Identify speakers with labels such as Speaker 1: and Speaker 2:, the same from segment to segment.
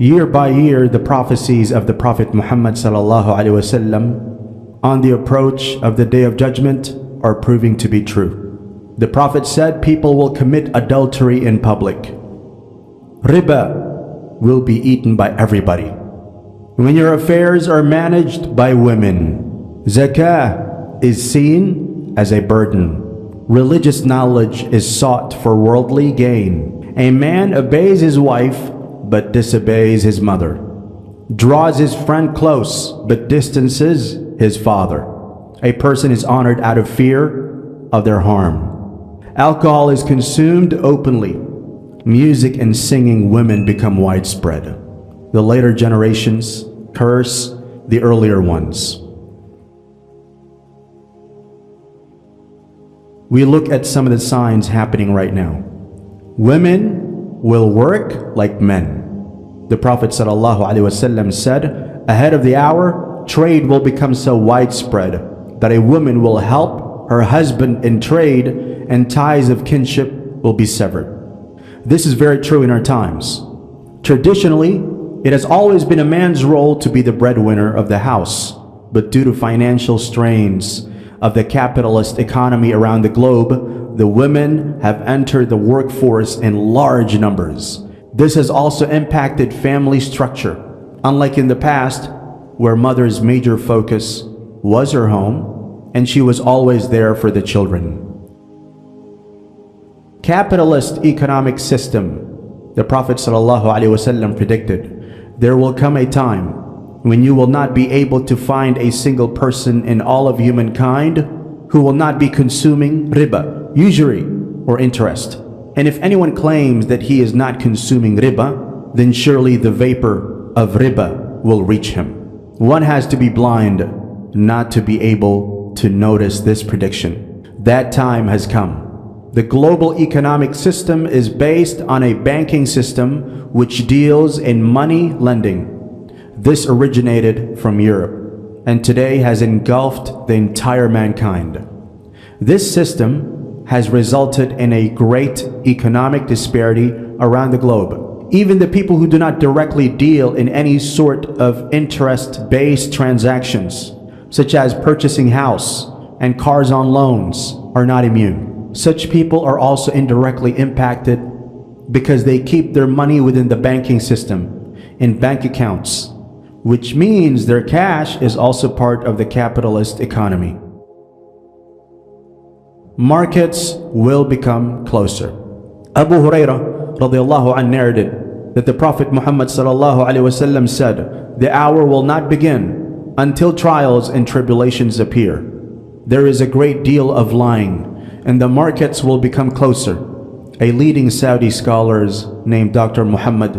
Speaker 1: Year by year, the prophecies of the Prophet Muhammad ﷺ on the approach of the Day of Judgment are proving to be true. The Prophet said people will commit adultery in public. Riba will be eaten by everybody. When your affairs are managed by women, Zakah is seen as a burden. Religious knowledge is sought for worldly gain. A man obeys his wife but disobeys his mother, draws his friend close but distances his father. A person is honored out of fear of their harm. Alcohol is consumed openly. Music and singing women become widespread. The later generations curse the earlier ones. We look at some of the signs happening right now. Women will work like men. The Prophet ﷺ said, ahead of the hour, trade will become so widespread that a woman will help her husband in trade and ties of kinship will be severed. This is very true in our times. Traditionally, it has always been a man's role to be the breadwinner of the house, but due to financial strains of the capitalist economy around the globe, the women have entered the workforce in large numbers. This has also impacted family structure, unlike in the past, where mother's major focus was her home, and she was always there for the children. Capitalist economic system, the Prophet ﷺ predicted, there will come a time when you will not be able to find a single person in all of humankind who will not be consuming riba, usury, or interest. And if anyone claims that he is not consuming riba, then surely the vapor of riba will reach him. One has to be blind not to be able to notice this prediction. That time has come. The global economic system is based on a banking system which deals in money lending. This originated from Europe and today has engulfed the entire mankind. This system has resulted in a great economic disparity around the globe. Even the people who do not directly deal in any sort of interest-based transactions, such as purchasing house and cars on loans, are not immune. Such people are also indirectly impacted because they keep their money within the banking system in bank accounts, which means their cash is also part of the capitalist economy. Markets will become closer. Abu Hurairah radiallahu anh narrated that the Prophet Muhammad ﷺ said, the hour will not begin until trials and tribulations appear. There is a great deal of lying and the markets will become closer. A leading Saudi scholar named Dr. Muhammad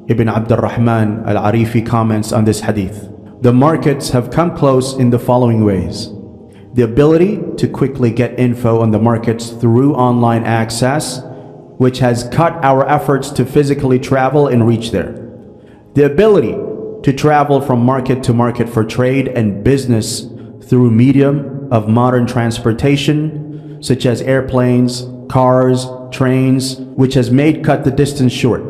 Speaker 1: ibn Abdurrahman al-Arifi comments on this hadith. The markets have come close in the following ways. The ability to quickly get info on the markets through online access, which has cut our efforts to physically travel and reach there. The ability to travel from market to market for trade and business through medium of modern transportation, such as airplanes, cars, trains, which has made cut the distance short.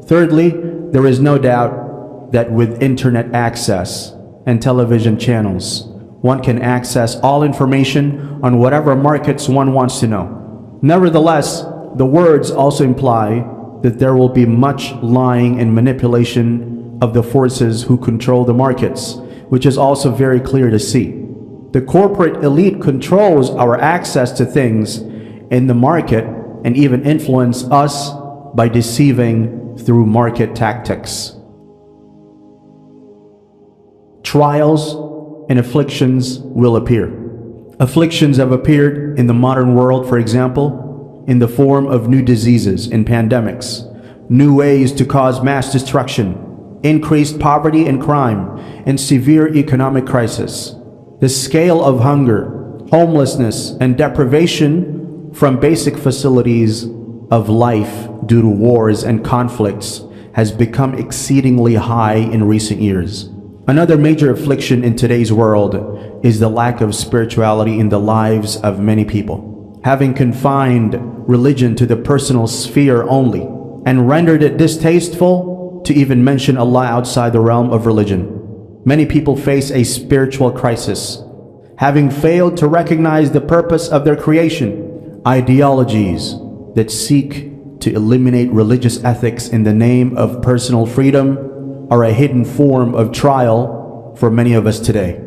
Speaker 1: Thirdly, there is no doubt that with internet access and television channels, one can access all information on whatever markets one wants to know. Nevertheless, the words also imply that there will be much lying and manipulation of the forces who control the markets, which is also very clear to see. The corporate elite controls our access to things in the market and even influence us by deceiving through market tactics. Trials and afflictions will appear. Afflictions have appeared in the modern world, for example, in the form of new diseases and pandemics, new ways to cause mass destruction, increased poverty and crime, and severe economic crisis. The scale of hunger, homelessness, and deprivation from basic facilities of life due to wars and conflicts has become exceedingly high in recent years. Another major affliction in today's world is the lack of spirituality in the lives of many people. Having confined religion to the personal sphere only and rendered it distasteful to even mention Allah outside the realm of religion. Many people face a spiritual crisis, having failed to recognize the purpose of their creation. Ideologies that seek to eliminate religious ethics in the name of personal freedom are a hidden form of trial for many of us today.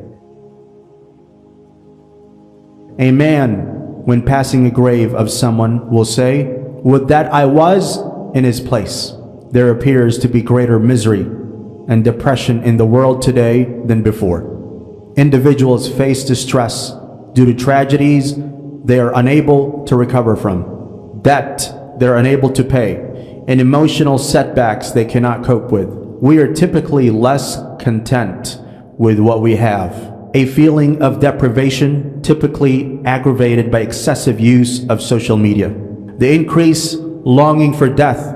Speaker 1: A man, when passing a grave of someone, will say, "Would that I was in his place." There appears to be greater misery and depression in the world today than before. Individuals face distress due to tragedies they are unable to recover from, debt they're unable to pay, and emotional setbacks they cannot cope with. We are typically less content with what we have. A feeling of deprivation, typically aggravated by excessive use of social media. The increased longing for death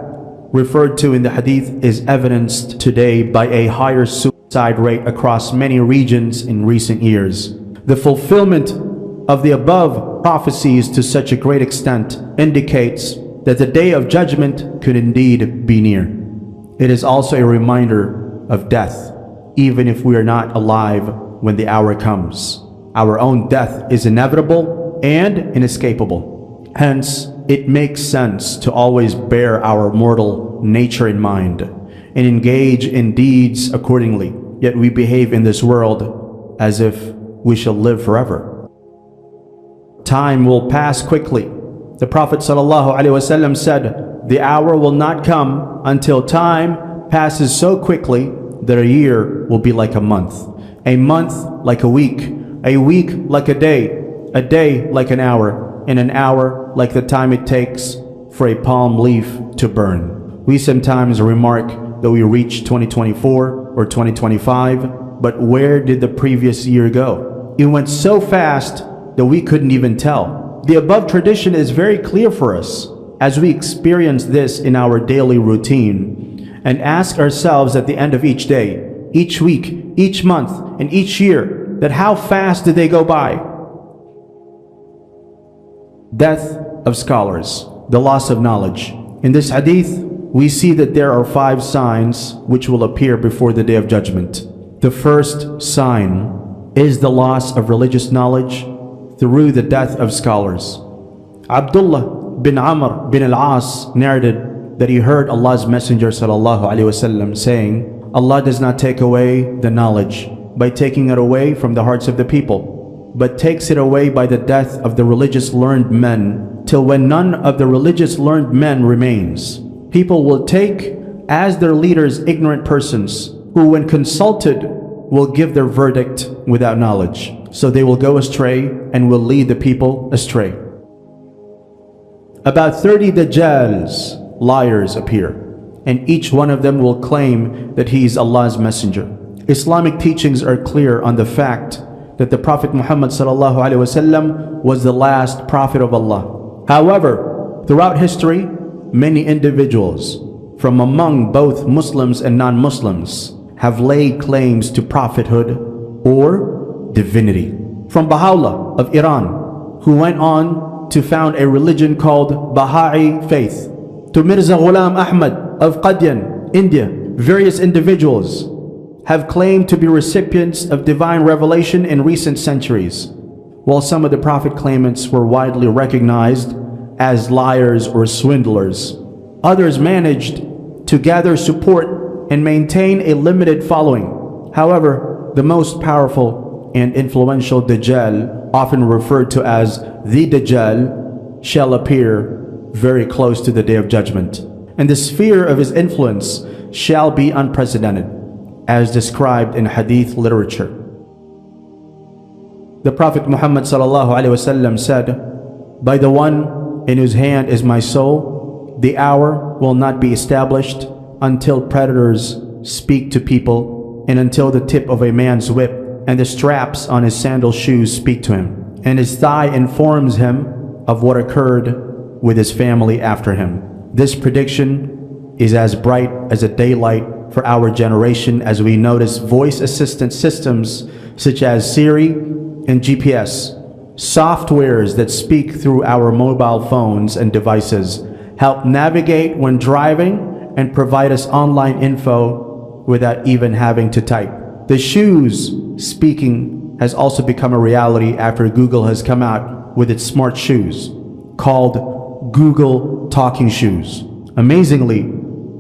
Speaker 1: referred to in the hadith is evidenced today by a higher suicide rate across many regions in recent years. The fulfillment of the above prophecies to such a great extent indicates that the day of judgment could indeed be near. It is also a reminder of death, even if we are not alive when the hour comes. Our own death is inevitable and inescapable. Hence, it makes sense to always bear our mortal nature in mind and engage in deeds accordingly. Yet we behave in this world as if we shall live forever. Time will pass quickly. The Prophet ﷺ said, "The hour will not come until time passes so quickly that a year will be like a month like a week like a day like an hour, and an hour like the time it takes for a palm leaf to burn." We sometimes remark that we reach 2024 or 2025, but where did the previous year go? It went so fast that we couldn't even tell. The above tradition is very clear for us as we experience this in our daily routine and ask ourselves at the end of each day, each week, each month, and each year, that how fast did they go by? Death of scholars, the loss of knowledge. In this hadith, we see that there are 5 signs which will appear before the day of judgment. The first sign is the loss of religious knowledge through the death of scholars. Abdullah bin Amr bin al-As narrated that he heard Allah's Messenger ﷺ saying, "Allah does not take away the knowledge by taking it away from the hearts of the people, but takes it away by the death of the religious learned men, till when none of the religious learned men remains. People will take as their leaders ignorant persons, who when consulted will give their verdict without knowledge. So they will go astray and will lead the people astray." About 30 Dajjals, liars, appear, and each one of them will claim that he is Allah's messenger. Islamic teachings are clear on the fact that the Prophet Muhammad ﷺ was the last prophet of Allah. However, throughout history, many individuals from among both Muslims and non-Muslims have laid claims to prophethood or divinity. From Baha'u'llah of Iran, who went on to found a religion called Baha'i faith, to Mirza Ghulam Ahmad of Qadian, India, various individuals have claimed to be recipients of divine revelation in recent centuries. While some of the prophet claimants were widely recognized as liars or swindlers, others managed to gather support and maintain a limited following. However, the most powerful and influential Dajjal, often referred to as the Dajjal, shall appear very close to the day of judgment, and the sphere of his influence shall be unprecedented, as described in hadith literature. The Prophet Muhammad ﷺ said, "By the one in whose hand is my soul, the hour will not be established until predators speak to people, and until the tip of a man's whip and the straps on his sandal shoes speak to him, and his thigh informs him of what occurred with his family after him." This prediction is as bright as a daylight for our generation as we notice voice assistant systems such as Siri and GPS, softwares that speak through our mobile phones and devices, help navigate when driving and provide us online info without even having to type. The shoes speaking has also become a reality after Google has come out with its smart shoes called Google Talking Shoes. Amazingly,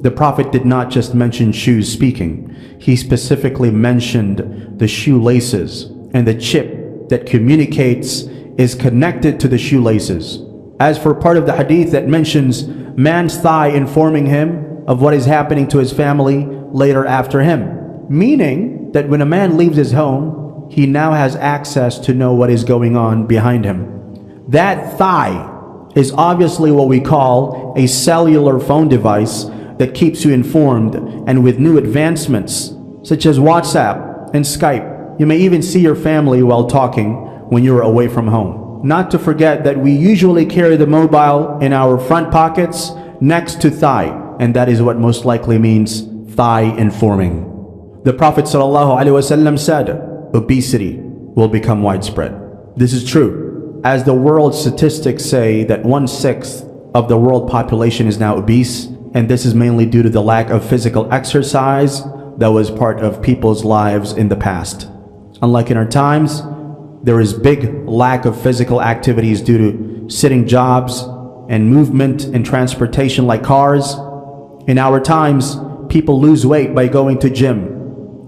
Speaker 1: the Prophet did not just mention shoes speaking. He specifically mentioned the shoelaces, and the chip that communicates is connected to the shoelaces. As for part of the hadith that mentions man's thigh informing him of what is happening to his family later after him, meaning that when a man leaves his home, he now has access to know what is going on behind him. That thigh is obviously what we call a cellular phone device that keeps you informed, and with new advancements such as WhatsApp and Skype, you may even see your family while talking when you're away from home. Not to forget that we usually carry the mobile in our front pockets next to thigh, and that is what most likely means thigh informing. The Prophet ﷺ said, obesity will become widespread. This is true, as the world statistics say that 1/6 of the world population is now obese, and this is mainly due to the lack of physical exercise that was part of people's lives in the past. Unlike in our times, there is big lack of physical activities due to sitting jobs and movement and transportation like cars. In our times, people lose weight by going to gym,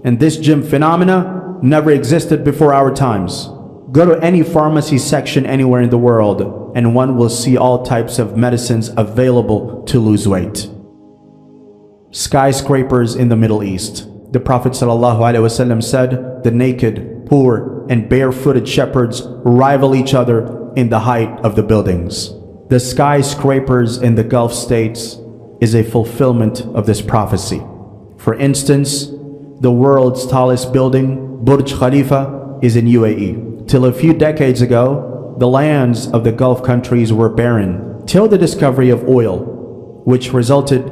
Speaker 1: and this gym phenomena never existed before our times. Go to any pharmacy section anywhere in the world, and one will see all types of medicines available to lose weight. Skyscrapers in the Middle East. The Prophet ﷺ said, the naked, poor, and barefooted shepherds rival each other in the height of the buildings. The skyscrapers in the Gulf states is a fulfillment of this prophecy. For instance, the world's tallest building, Burj Khalifa, is in UAE. Till a few decades ago, the lands of the Gulf countries were barren, till the discovery of oil, which resulted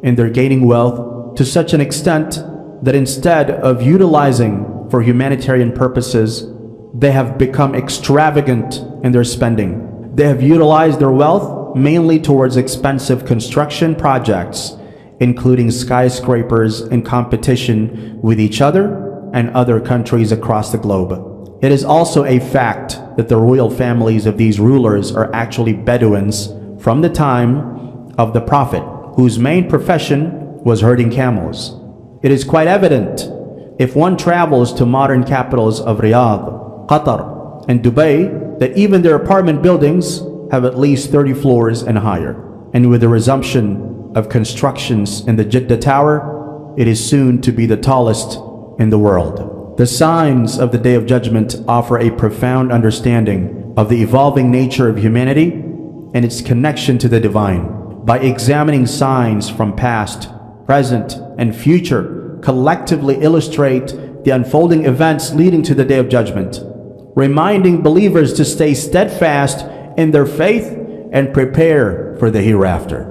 Speaker 1: in their gaining wealth to such an extent that instead of utilizing for humanitarian purposes, they have become extravagant in their spending. They have utilized their wealth mainly towards expensive construction projects, including skyscrapers in competition with each other and other countries across the globe. It is also a fact that the royal families of these rulers are actually Bedouins from the time of the Prophet, whose main profession was herding camels. It is quite evident if one travels to modern capitals of Riyadh, Qatar, and Dubai that even their apartment buildings have at least 30 floors and higher. And with the resumption of constructions in the Jeddah Tower, it is soon to be the tallest in the world. The signs of the Day of Judgment offer a profound understanding of the evolving nature of humanity and its connection to the divine. By examining signs from past, present, and future, collectively illustrate the unfolding events leading to the Day of Judgment, reminding believers to stay steadfast in their faith and prepare for the hereafter.